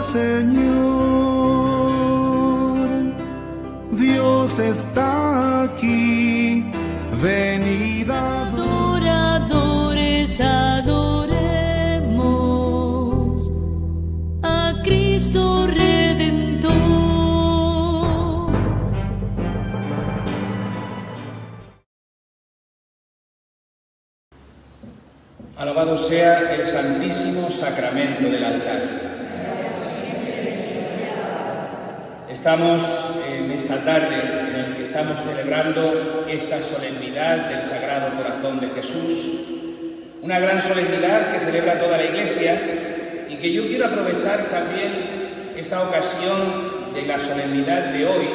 Señor, Dios está aquí, venid adoradores, adoremos a Cristo Redentor. Alabado sea el Santísimo Sacramento del altar. Estamos en esta tarde en el que estamos celebrando esta solemnidad del Sagrado Corazón de Jesús, una gran solemnidad que celebra toda la Iglesia y que yo quiero aprovechar también esta ocasión de la solemnidad de hoy,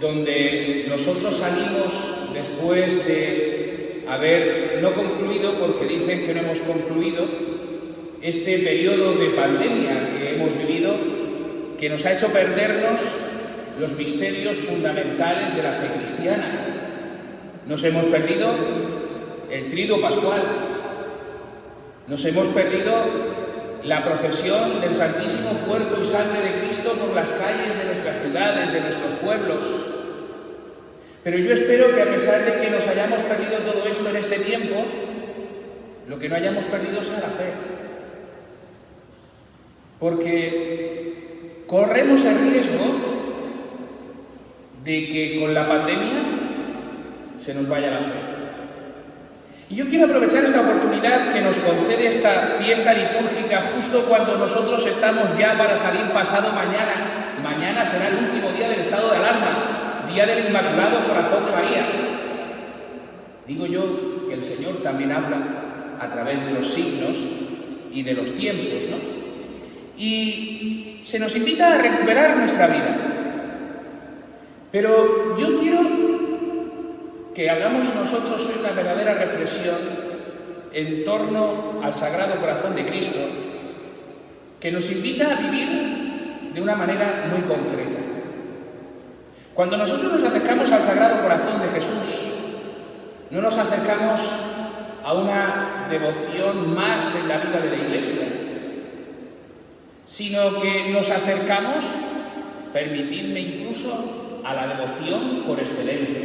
donde nosotros salimos después de haber no concluido, porque dicen que no hemos concluido, este periodo de pandemia que hemos vivido, que nos ha hecho perdernos los misterios fundamentales de la fe cristiana. Nos hemos perdido el triduo pascual, nos hemos perdido la procesión del Santísimo Cuerpo y Sangre de Cristo por las calles de nuestras ciudades, de nuestros pueblos. Pero yo espero que a pesar de que nos hayamos perdido todo esto en este tiempo, lo que no hayamos perdido sea la fe. Porque corremos el riesgo de que con la pandemia se nos vaya la fe. Y yo quiero aprovechar esta oportunidad que nos concede esta fiesta litúrgica justo cuando nosotros estamos ya para salir pasado mañana. Mañana será el último día del estado de alarma, día del Inmaculado Corazón de María. Digo yo que el Señor también habla a través de los signos y de los tiempos, ¿no? Y se nos invita a recuperar nuestra vida. Pero yo quiero que hagamos nosotros hoy una verdadera reflexión en torno al Sagrado Corazón de Cristo, que nos invita a vivir de una manera muy concreta. Cuando nosotros nos acercamos al Sagrado Corazón de Jesús, no nos acercamos a una devoción más en la vida de la Iglesia, sino que nos acercamos, permitidme incluso, a la devoción por excelencia.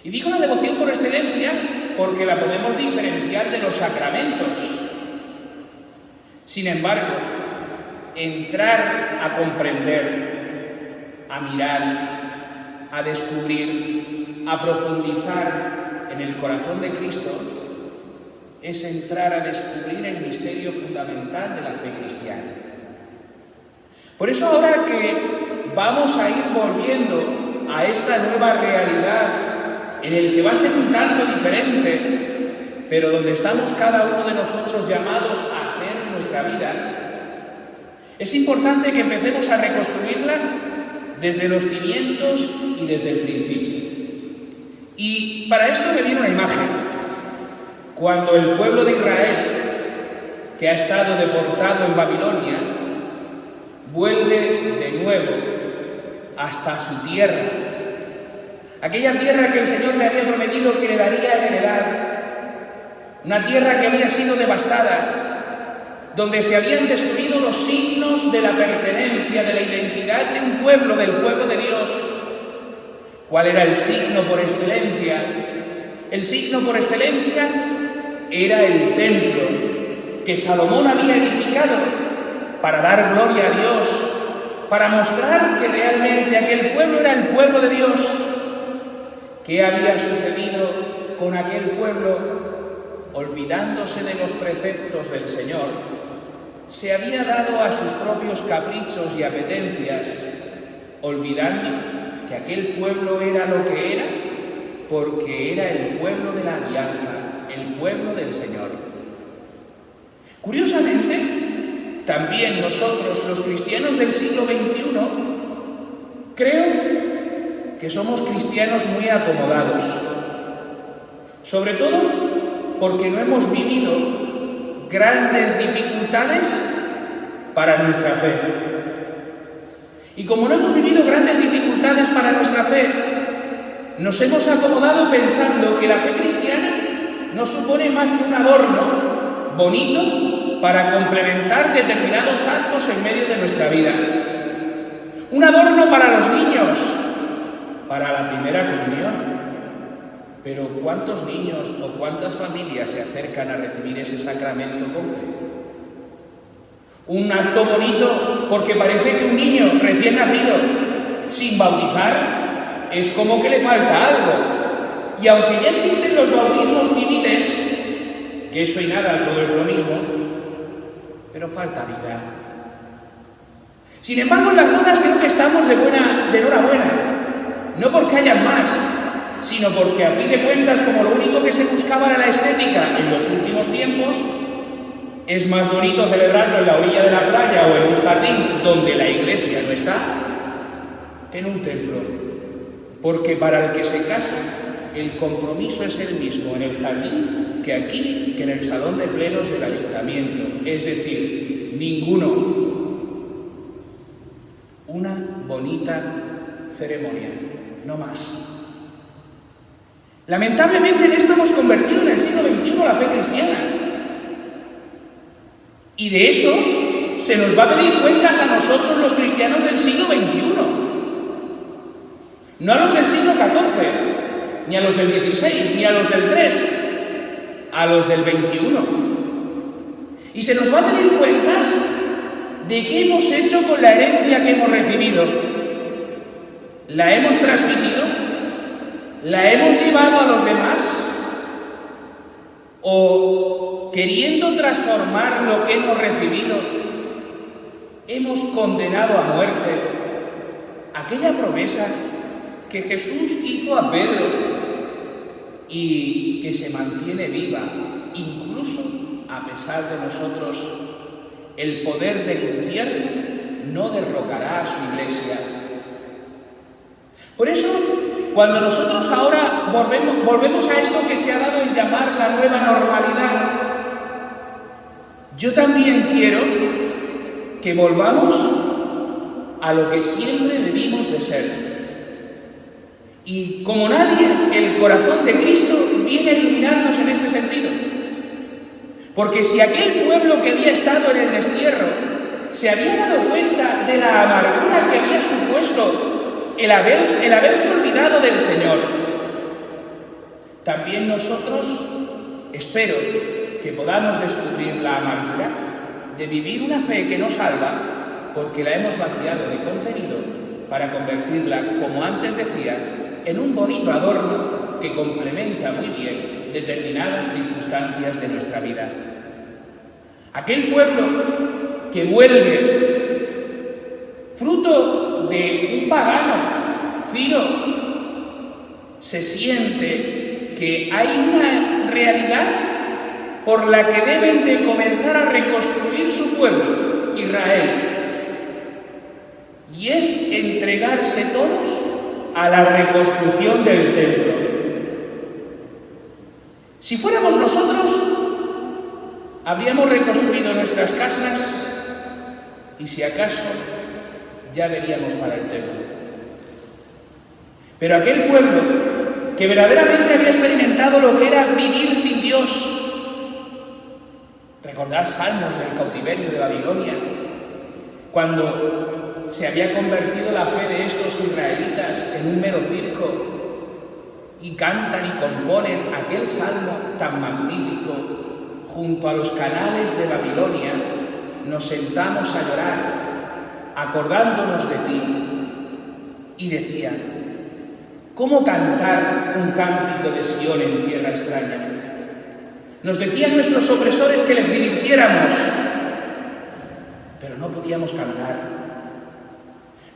Y digo la devoción por excelencia porque la podemos diferenciar de los sacramentos. Sin embargo, entrar a comprender, a mirar, a descubrir, a profundizar en el corazón de Cristo es entrar a descubrir el misterio fundamental de la fe cristiana. Por eso ahora que vamos a ir volviendo a esta nueva realidad en el que va a ser un tanto diferente, pero donde estamos cada uno de nosotros llamados a hacer nuestra vida, es importante que empecemos a reconstruirla desde los cimientos y desde el principio. Y para esto me viene una imagen. Cuando el pueblo de Israel, que ha estado deportado en Babilonia, vuelve de nuevo hasta su tierra, aquella tierra que el Señor le había prometido que le daría en heredad, una tierra que había sido devastada, donde se habían destruido los signos de la pertenencia, de la identidad de un pueblo, del pueblo de Dios. ¿Cuál era el signo por excelencia? El signo por excelencia era el templo que Salomón había edificado para dar gloria a Dios, para mostrar que realmente aquel pueblo era el pueblo de Dios. ¿Qué había sucedido con aquel pueblo? Olvidándose de los preceptos del Señor, se había dado a sus propios caprichos y apetencias, olvidando que aquel pueblo era lo que era, porque era el pueblo de la alianza, el pueblo del Señor. Curiosamente, también nosotros, los cristianos del siglo XXI, creo que somos cristianos muy acomodados, sobre todo porque no hemos vivido grandes dificultades para nuestra fe. Y como no hemos vivido grandes dificultades para nuestra fe, nos hemos acomodado pensando que la fe cristiana no supone más que un adorno bonito para complementar determinados actos en medio de nuestra vida. Un adorno para los niños, para la primera comunión. Pero ¿cuántos niños o cuántas familias se acercan a recibir ese sacramento con fe? Un acto bonito porque parece que un niño recién nacido, sin bautizar, es como que le falta algo. Y aunque ya existen los bautismos civiles, que eso y nada, todo es lo mismo, pero falta vida. Sin embargo, en las bodas creo que estamos de enhorabuena, no porque hayan más, sino porque a fin de cuentas, como lo único que se buscaba era la estética en los últimos tiempos, es más bonito celebrarlo en la orilla de la playa o en un jardín donde la iglesia no está, que en un templo. Porque para el que se casa, el compromiso es el mismo en el jardín que aquí, que en el salón de plenos del ayuntamiento. Es decir, ninguno. Una bonita ceremonia, no más. Lamentablemente en esto hemos convertido en el siglo XXI la fe cristiana. Y de eso se nos va a pedir cuentas a nosotros los cristianos del siglo XXI. No a los del siglo XIV, ni a los del XVI, ni a los del III, a los del XXI. Y se nos va a pedir cuentas de qué hemos hecho con la herencia que hemos recibido. ¿La hemos transmitido? ¿La hemos llevado a los demás? ¿O queriendo transformar lo que hemos recibido, hemos condenado a muerte aquella promesa que Jesús hizo a Pedro y que se mantiene viva, incluso a pesar de nosotros? El poder del infierno no derrocará a su iglesia. Por eso, cuando nosotros ahora volvemos a esto que se ha dado en llamar la nueva normalidad, yo también quiero que volvamos a lo que siempre debimos de ser. Y como nadie, el corazón de Cristo viene a iluminarnos en este sentido. Porque si aquel pueblo que había estado en el destierro se había dado cuenta de la amargura que había supuesto el haberse olvidado del Señor, también nosotros espero que podamos descubrir la amargura de vivir una fe que nos salva porque la hemos vaciado de contenido para convertirla, como antes decía, en un bonito adorno que complementa muy bien determinadas circunstancias de nuestra vida. Aquel pueblo que vuelve fruto de un pagano, Ciro, se siente que hay una realidad por la que deben de comenzar a reconstruir su pueblo, Israel, y es entregarse todos a la reconstrucción del templo. Si fuéramos nosotros, habríamos reconstruido nuestras casas y si acaso ya veríamos para el templo. Pero aquel pueblo que verdaderamente había experimentado lo que era vivir sin Dios, recordad salmos del cautiverio de Babilonia, cuando se había convertido la fe de estos israelitas en un mero circo, y cantan y componen aquel salmo tan magnífico, junto a los canales de Babilonia, nos sentamos a llorar, acordándonos de ti, y decían: ¿cómo cantar un cántico de Sión en tierra extraña? Nos decían nuestros opresores que les divirtiéramos, pero no podíamos cantar.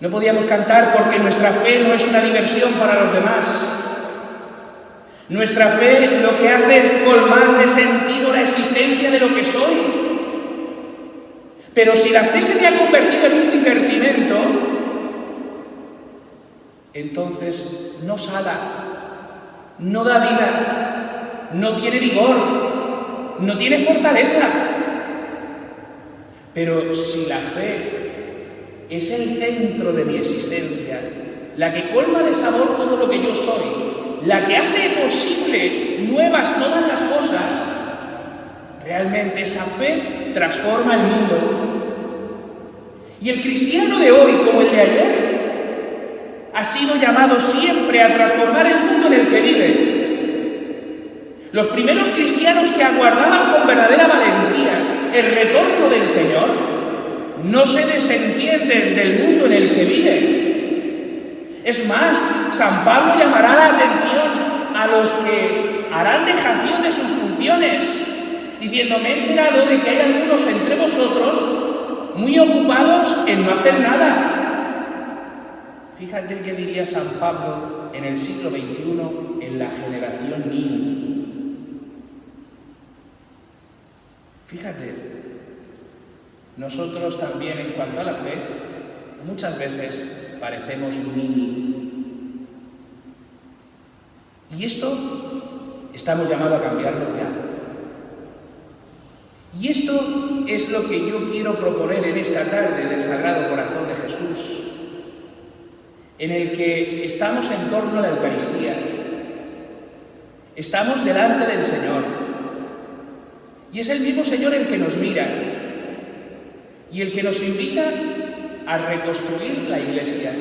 No podíamos cantar porque nuestra fe no es una diversión para los demás. Nuestra fe lo que hace es colmar de sentido la existencia de lo que soy. Pero si la fe se me ha convertido en un divertimento, entonces no sala, no da vida, no tiene vigor, no tiene fortaleza. Pero si la fe es el centro de mi existencia, la que colma de sabor todo lo que yo soy, la que hace posible nuevas todas las cosas, realmente esa fe transforma el mundo. Y el cristiano de hoy, como el de ayer, ha sido llamado siempre a transformar el mundo en el que vive. Los primeros cristianos que aguardaban con verdadera valentía el retorno del Señor no se desentienden del mundo en el que viven. Es más, San Pablo llamará la atención a los que harán dejación de sus funciones, diciendo: me he enterado de que hay algunos entre vosotros muy ocupados en no hacer nada. Fíjate qué diría San Pablo en el siglo XXI en la generación Nini. Fíjate, nosotros también en cuanto a la fe, muchas veces parecemos Nini. Y esto estamos llamados a cambiarlo ya. Y esto es lo que yo quiero proponer en esta tarde del Sagrado Corazón de Jesús, en el que estamos en torno a la Eucaristía, estamos delante del Señor, y es el mismo Señor el que nos mira y el que nos invita a reconstruir la Iglesia.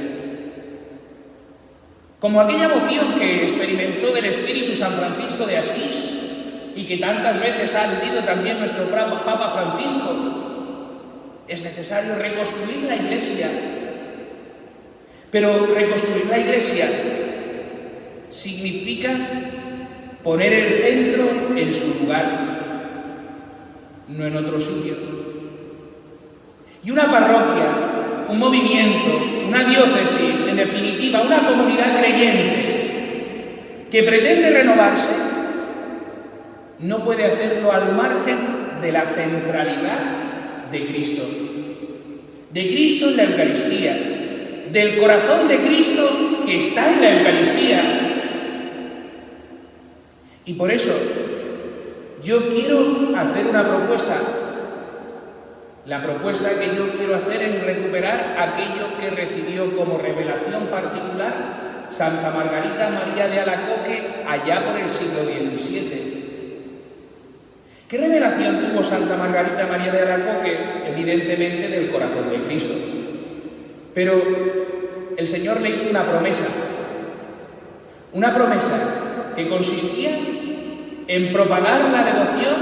Como aquella emoción que experimentó del Espíritu San Francisco de Asís y que tantas veces ha aludido también nuestro Papa Francisco, es necesario reconstruir la Iglesia. Pero reconstruir la Iglesia significa poner el centro en su lugar, no en otro sitio. Y una parroquia, un movimiento, una diócesis, en definitiva, una comunidad creyente que pretende renovarse, no puede hacerlo al margen de la centralidad de Cristo. De Cristo en la Eucaristía, del corazón de Cristo que está en la Eucaristía. Y por eso yo quiero hacer una propuesta. La propuesta que yo quiero hacer es recuperar aquello que recibió como revelación particular Santa Margarita María de Alacoque allá por el siglo XVII. ¿Qué revelación tuvo Santa Margarita María de Alacoque? Evidentemente del corazón de Cristo. Pero el Señor le hizo una promesa que consistía en propagar la devoción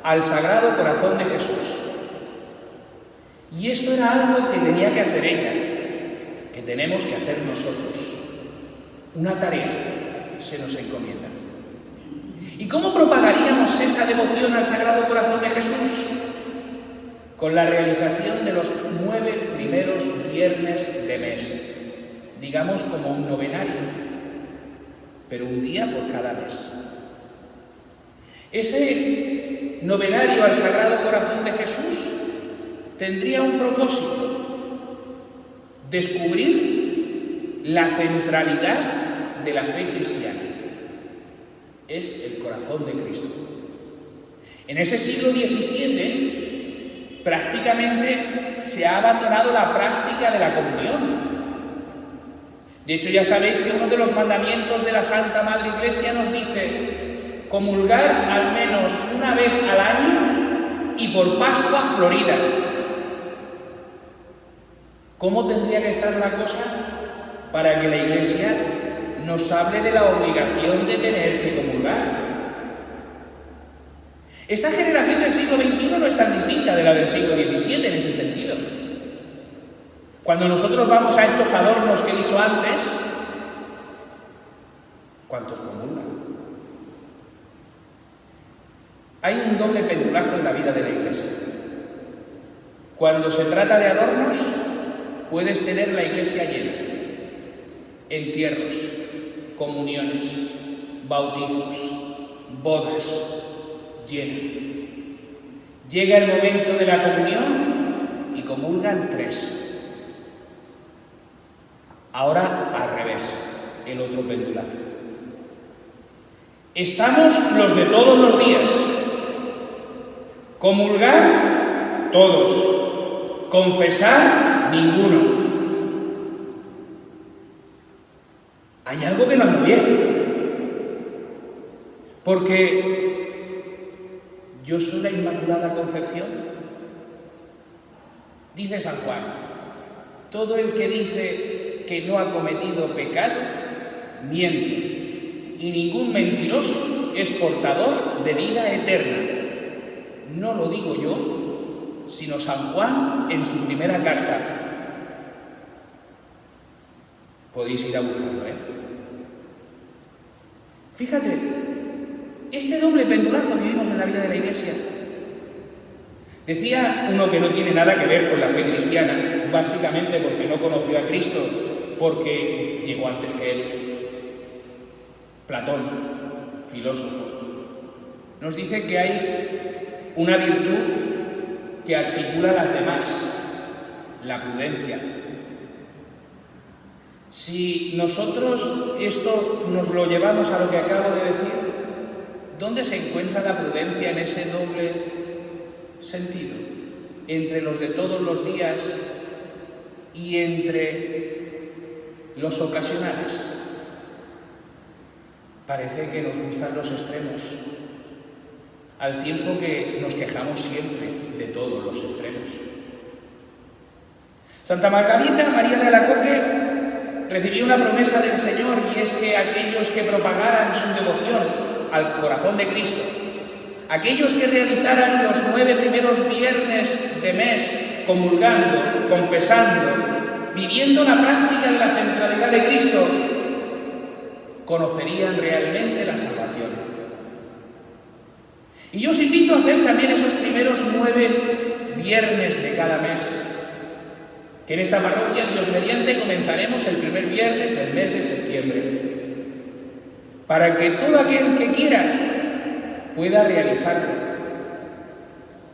al Sagrado Corazón de Jesús. Y esto era algo que tenía que hacer ella, que tenemos que hacer nosotros. Una tarea se nos encomienda. ¿Y cómo propagaríamos esa devoción al Sagrado Corazón de Jesús? Con la realización de los 9 primeros viernes de mes, digamos como un novenario, pero un día por cada mes. Ese novenario al Sagrado Corazón de Jesús tendría un propósito: descubrir la centralidad de la fe cristiana. Es el corazón de Cristo. En ese siglo XVII prácticamente se ha abandonado la práctica de la comunión. De hecho, ya sabéis que uno de los mandamientos de la Santa Madre Iglesia nos dice comulgar al menos una vez al año y por Pascua florida. ¿Cómo tendría que estar la cosa para que la Iglesia nos hable de la obligación de tener que comulgar? Esta generación del siglo XXI no es tan distinta de la del siglo XVII en ese sentido. Cuando nosotros vamos a estos adornos que he dicho antes, ¿cuántos comulgan? Hay un doble pendulazo en la vida de la Iglesia. Cuando se trata de adornos, puedes tener la Iglesia llena. Entierros, comuniones, bautizos, bodas, llena. Llega el momento de la comunión y comulgan 3. Ahora al revés, el otro pendulazo. Estamos los de todos los días. Comulgar, todos. Confesar, ninguno. Hay algo que no anda bien. Porque ¿Yo soy la Inmaculada Concepción? Dice San Juan, todo el que dice que no ha cometido pecado, miente, y ningún mentiroso es portador de vida eterna. No lo digo yo, sino San Juan en su primera carta. Podéis ir a buscarlo, ¿eh? Fíjate, este doble pendulazo que vivimos en la vida de la Iglesia. Decía uno que no tiene nada que ver con la fe cristiana, básicamente porque no conoció a Cristo, porque llegó antes que él. Platón, filósofo, nos dice que hay una virtud que articula las demás, la prudencia. Si nosotros esto nos lo llevamos a lo que acabo de decir, ¿dónde se encuentra la prudencia en ese doble sentido? Entre los de todos los días y entre los ocasionales. Parece que nos gustan los extremos, al tiempo que nos quejamos siempre de todos los extremos. Santa Margarita María de Alacoque recibió una promesa del Señor, y es que aquellos que propagaran su devoción al corazón de Cristo, aquellos que realizaran los 9 primeros viernes de mes comulgando, confesando, viviendo la práctica de la centralidad de Cristo, conocerían realmente la salvación. Y yo os invito a hacer también esos primeros 9 viernes de cada mes, que en esta parroquia, Dios mediante, comenzaremos el primer viernes del mes de septiembre, para que todo aquel que quiera pueda realizarlo.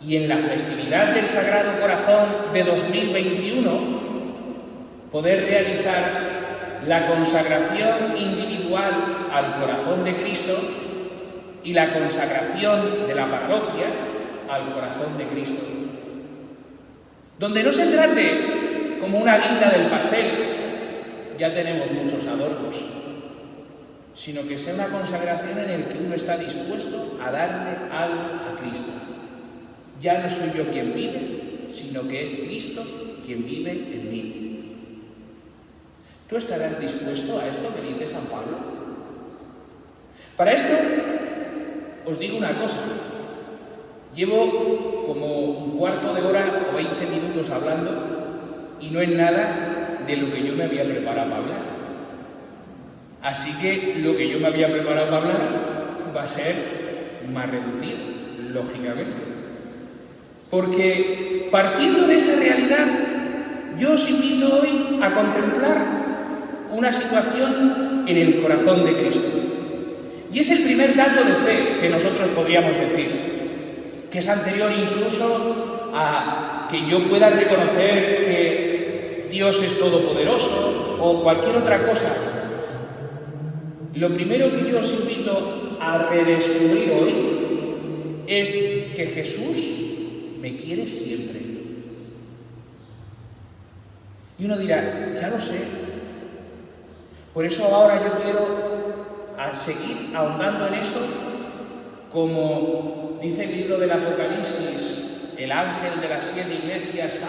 Y en la festividad del Sagrado Corazón de 2021, poder realizar la consagración individual al corazón de Cristo y la consagración de la parroquia al corazón de Cristo. Donde no se trate como una guinda del pastel, ya tenemos muchos adornos, sino que sea una consagración en la que uno está dispuesto a darle algo a Cristo. Ya no soy yo quien vive, sino que es Cristo quien vive en mí. ¿Tú estarás dispuesto a esto que dice San Pablo? Para esto, os digo una cosa. Llevo como un cuarto de hora o 20 minutos hablando y no es nada de lo que yo me había preparado para hablar. Así que lo que yo me había preparado para hablar va a ser más reducido, lógicamente. Porque partiendo de esa realidad, yo os invito hoy a contemplar una situación en el corazón de Cristo. Y es el primer dato de fe que nosotros podríamos decir, que es anterior incluso a que yo pueda reconocer que Dios es todopoderoso o cualquier otra cosa. Lo primero que yo os invito a redescubrir hoy es que Jesús me quiere siempre. Y uno dirá, ya lo sé. Por eso ahora yo quiero seguir ahondando en eso, como dice el libro del Apocalipsis, el ángel de las 7 iglesias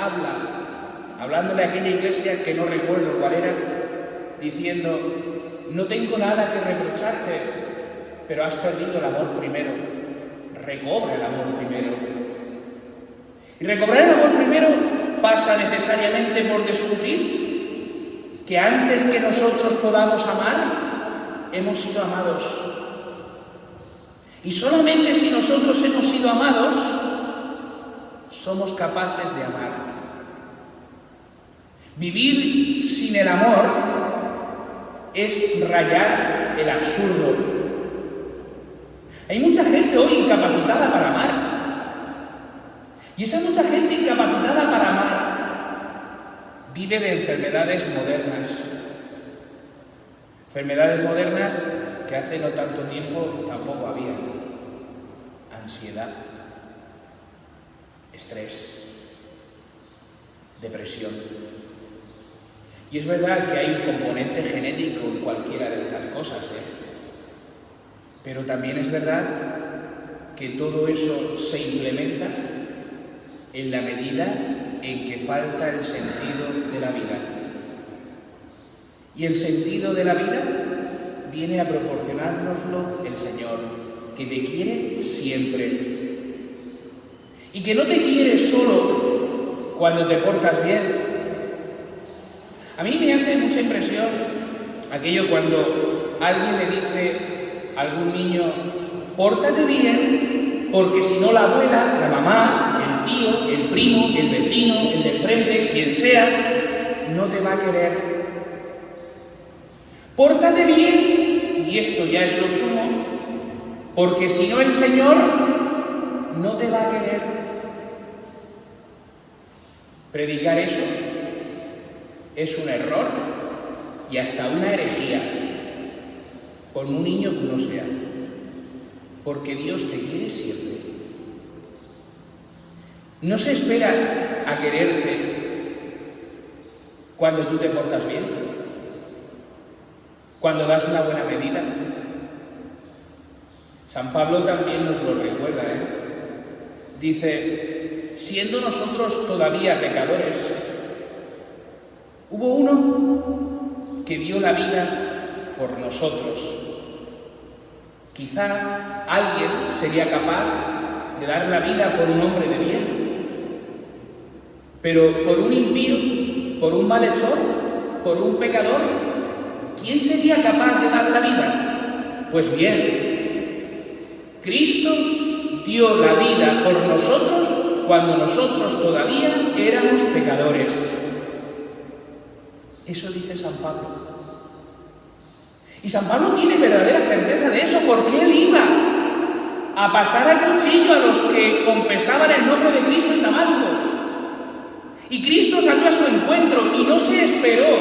hablándole a aquella iglesia que no recuerdo cuál era, diciendo, no tengo nada que reprocharte, pero has perdido el amor primero. Recobra el amor primero. Y recobrar el amor primero pasa necesariamente por descubrir que antes que nosotros podamos amar, hemos sido amados. Y solamente si nosotros hemos sido amados, somos capaces de amar. Vivir sin el amor es rayar el absurdo. Hay mucha gente hoy incapacitada para amar. Y esa mucha gente incapacitada para amar vive de enfermedades modernas. Enfermedades modernas que hace no tanto tiempo tampoco había. Ansiedad, estrés, depresión. Y es verdad que hay un componente genético en cualquiera de estas cosas, pero también es verdad que todo eso se implementa en la medida en que falta el sentido de la vida. Y el sentido de la vida viene a proporcionárnoslo el Señor, que te quiere siempre. Y que no te quiere solo cuando te portas bien. A mí me hace mucha impresión aquello cuando alguien le dice a algún niño: pórtate bien, porque si no la abuela, la mamá, el tío, el primo, el vecino, el del frente, quien sea, no te va a querer. Pórtate bien, y esto ya es lo sumo, porque si no el Señor no te va a querer. Predicar eso es un error y hasta una herejía, por un niño que uno sea, porque Dios te quiere siempre. No se espera a quererte cuando tú te portas bien, cuando das una buena medida. San Pablo también nos lo recuerda, Dice: siendo nosotros todavía pecadores, hubo uno que dio la vida por nosotros. Quizá alguien sería capaz de dar la vida por un hombre de bien, pero por un impío, por un malhechor, por un pecador, ¿quién sería capaz de dar la vida? Pues bien, Cristo dio la vida por nosotros cuando nosotros todavía éramos pecadores. Eso dice San Pablo. Y San Pablo tiene verdadera certeza de eso, porque él iba a pasar a cuchillo a los que confesaban el nombre de Cristo en Damasco. Y Cristo salió a su encuentro y no se esperó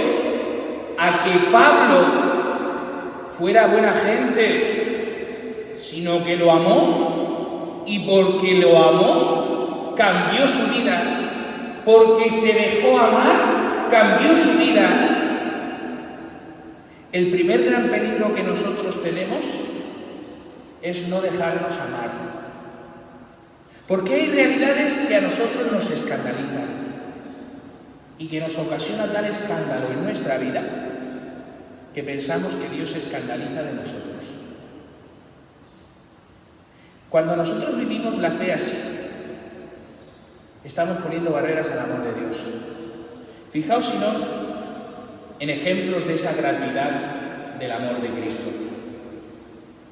a que Pablo fuera buena gente, sino que lo amó, y porque lo amó, cambió su vida. Porque se dejó amar, cambió su vida. El primer gran peligro que nosotros tenemos es no dejarnos amar. Porque hay realidades que a nosotros nos escandalizan y que nos ocasiona tal escándalo en nuestra vida que pensamos que Dios se escandaliza de nosotros. Cuando nosotros vivimos la fe así, estamos poniendo barreras al amor de Dios. Fijaos, si no, en ejemplos de esa gratuidad del amor de Cristo.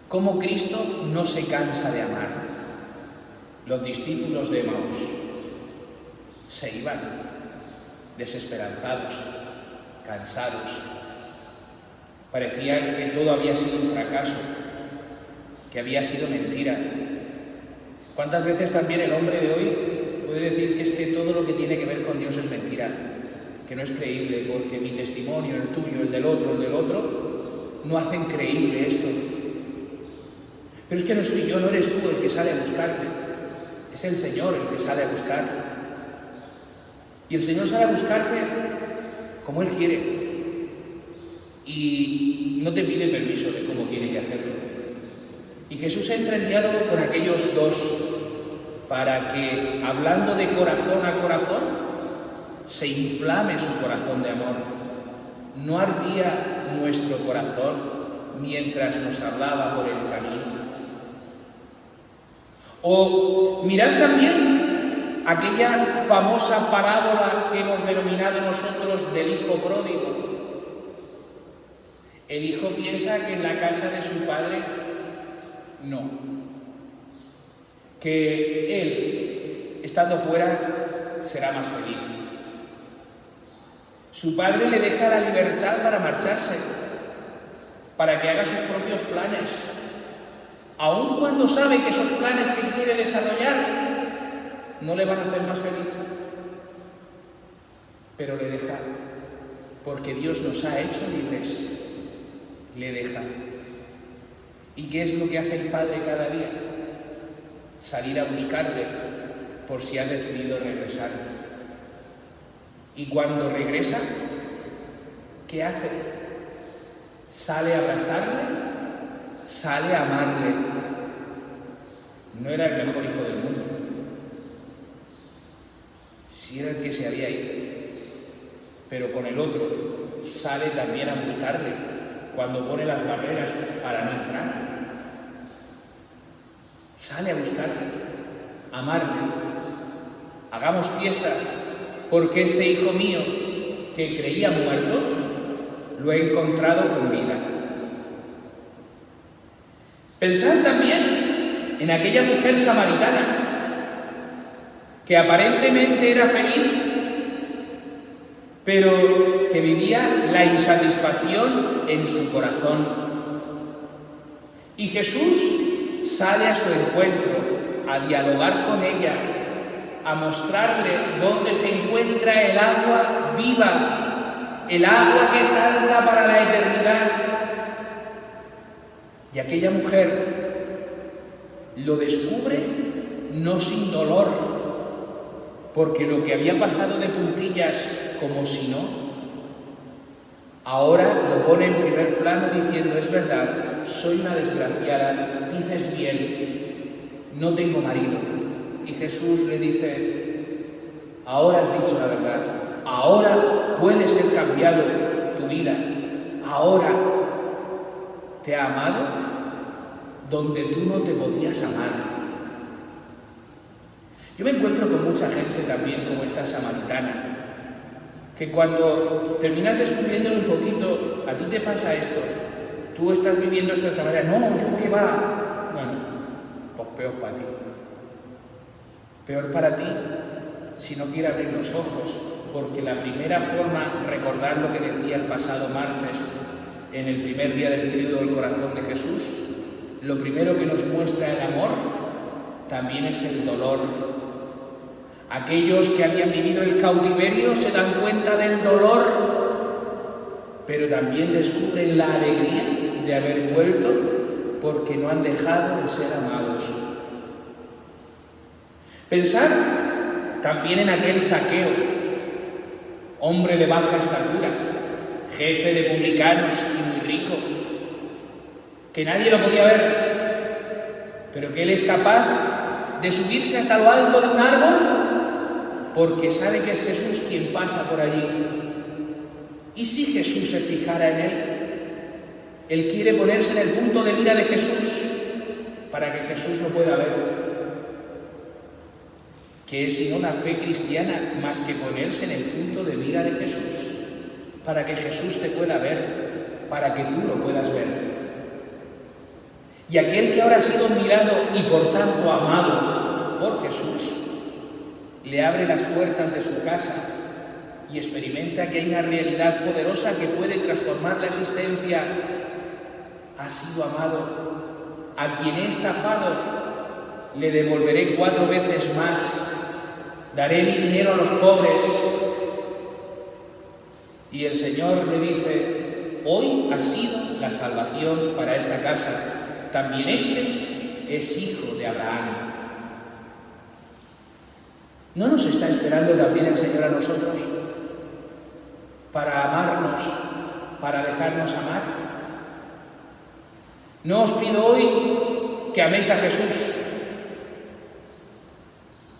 Cómo Cristo no se cansa de amar. Los discípulos de Emaús se iban desesperanzados, cansados. Parecía que todo había sido un fracaso, que había sido mentira. ¿Cuántas veces también el hombre de hoy puede decir que es que todo lo que tiene que ver con Dios es mentira? Que no es creíble, porque mi testimonio, el tuyo, el del otro, no hacen creíble esto. Pero es que no soy yo, no eres tú el que sale a buscarme, es el Señor el que sale a buscar. Y el Señor sale a buscarte como Él quiere, y no te pide permiso de cómo tiene que hacerlo. Y Jesús entra en diálogo con aquellos dos para que, hablando de corazón a corazón, se inflame su corazón de amor. ¿No ardía nuestro corazón mientras nos hablaba por el camino? O mirad también aquella famosa parábola que hemos denominado nosotros del hijo pródigo. El hijo piensa que en la casa de su padre no, que él, estando fuera, será más feliz. Su padre le deja la libertad para marcharse, para que haga sus propios planes, aun cuando sabe que esos planes que quiere desarrollar no le van a hacer más feliz. Pero le deja, porque Dios nos ha hecho libres, le deja. ¿Y qué es lo que hace el padre cada día? Salir a buscarle por si ha decidido regresar. Y cuando regresa, ¿qué hace? Sale a abrazarle, sale a amarle. no era el mejor hijo del mundo, sí era el que se había ido, pero con el otro sale también a buscarle cuando pone las barreras para no entrar. Sale a buscarle, a amarle. Hagamos fiesta porque este hijo mío que creía muerto lo he encontrado con vida. Pensad también en aquella mujer samaritana que aparentemente era feliz, pero que vivía la insatisfacción en su corazón. Y Jesús sale a su encuentro, a dialogar con ella, a mostrarle dónde se encuentra el agua viva, el agua que salta para la eternidad. Y aquella mujer lo descubre no sin dolor, porque lo que había pasado de puntillas como si no, ahora lo pone en primer plano diciendo: es verdad, soy una desgraciada, dices bien, no tengo marido. Y Jesús le dice: ahora has dicho la verdad, ahora puede ser cambiado tu vida, ahora te ha amado donde tú no te podías amar. Yo me encuentro con mucha gente también como esta samaritana, que cuando terminas descubriéndolo un poquito, a ti te pasa esto, tú estás viviendo esto de otra manera, no, yo qué va, bueno, pues peor para ti. Peor para ti si no quieres abrir los ojos, porque la primera forma, recordar lo que decía el pasado martes, en el primer día del Tríodo del Corazón de Jesús, lo primero que nos muestra el amor también es el dolor. Aquellos que habían vivido el cautiverio se dan cuenta del dolor, pero también descubren la alegría de haber vuelto porque no han dejado de ser amados. Pensad también en aquel Zaqueo, hombre de baja estatura, jefe de publicanos y muy rico, que nadie lo podía ver, pero que él es capaz de subirse hasta lo alto de un árbol porque sabe que es Jesús quien pasa por allí. ¿Y si Jesús se fijara en él? Él quiere ponerse en el punto de mira de Jesús para que Jesús lo pueda ver. ¿Qué es sino la fe cristiana más que ponerse en el punto de mira de Jesús para que Jesús te pueda ver, para que tú lo puedas ver? Y aquel que ahora ha sido mirado y por tanto amado por Jesús, le abre las puertas de su casa y experimenta que hay una realidad poderosa que puede transformar la existencia. Ha sido amado. A quien he estafado le devolveré 4 veces más. Daré mi dinero a los pobres. Y el Señor le dice: hoy ha sido la salvación para esta casa. También este es hijo de Abraham. ¿No nos está esperando también el Señor a nosotros para amarnos, para dejarnos amar? No os pido hoy que améis a Jesús.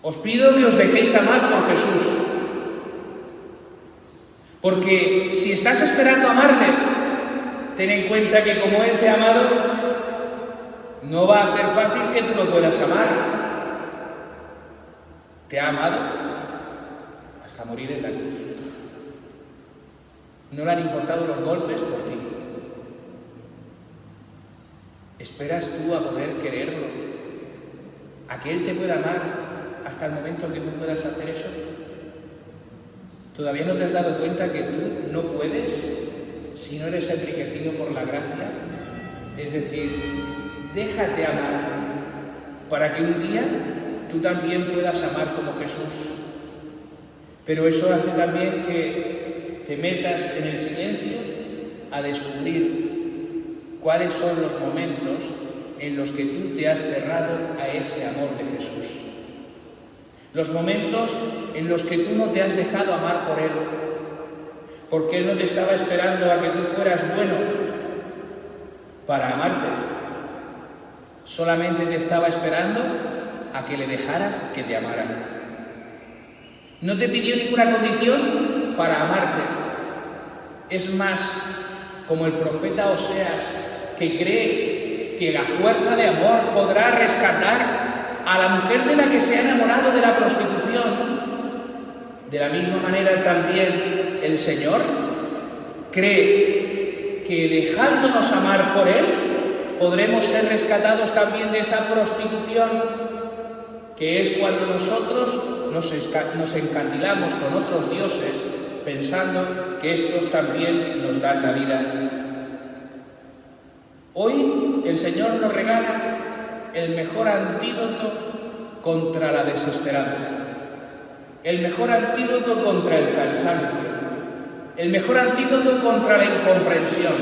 Os pido que os dejéis amar por Jesús. Porque si estás esperando amarle, ten en cuenta que como Él te ha amado, no va a ser fácil que tú lo puedas amar. Te ha amado hasta morir en la cruz. No le han importado los golpes por ti. ¿Esperas tú a poder quererlo? ¿A que Él te pueda amar hasta el momento en que tú puedas hacer eso? ¿Todavía no te has dado cuenta que tú no puedes si no eres enriquecido por la gracia? Es decir, déjate amar para que un día tú también puedas amar como Jesús. Pero eso hace también que te metas en el silencio a descubrir cuáles son los momentos en los que tú te has cerrado a ese amor de Jesús. Los momentos en los que tú no te has dejado amar por Él, porque Él no te estaba esperando a que tú fueras bueno para amarte. Solamente te estaba esperando a que le dejaras que te amara. No te pidió ninguna condición para amarte. Es más, como el profeta Oseas, que cree que la fuerza de amor podrá rescatar a la mujer de la que se ha enamorado de la prostitución. De la misma manera también el Señor cree que dejándonos amar por Él, podremos ser rescatados también de esa prostitución, que es cuando nosotros nos encandilamos con otros dioses, pensando que estos también nos dan la vida. Hoy el Señor nos regala el mejor antídoto contra la desesperanza, el mejor antídoto contra el cansancio, el mejor antídoto contra la incomprensión,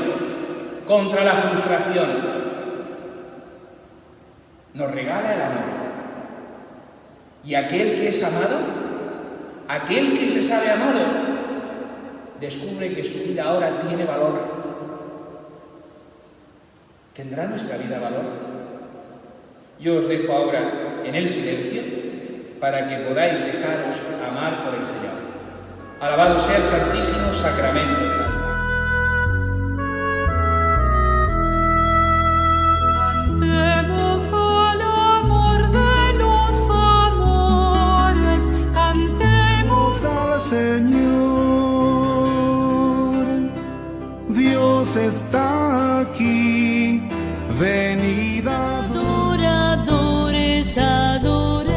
contra la frustración. Nos regala el amor. Y aquel que es amado, aquel que se sabe amado, descubre que su vida ahora tiene valor. ¿Tendrá nuestra vida valor? Yo os dejo ahora en el silencio para que podáis dejaros amar por el Señor. Alabado sea el Santísimo Sacramento del altar. Cantemos al amor de los amores, cantemos al Señor. Dios está aquí, venid a adoradores, adoradores.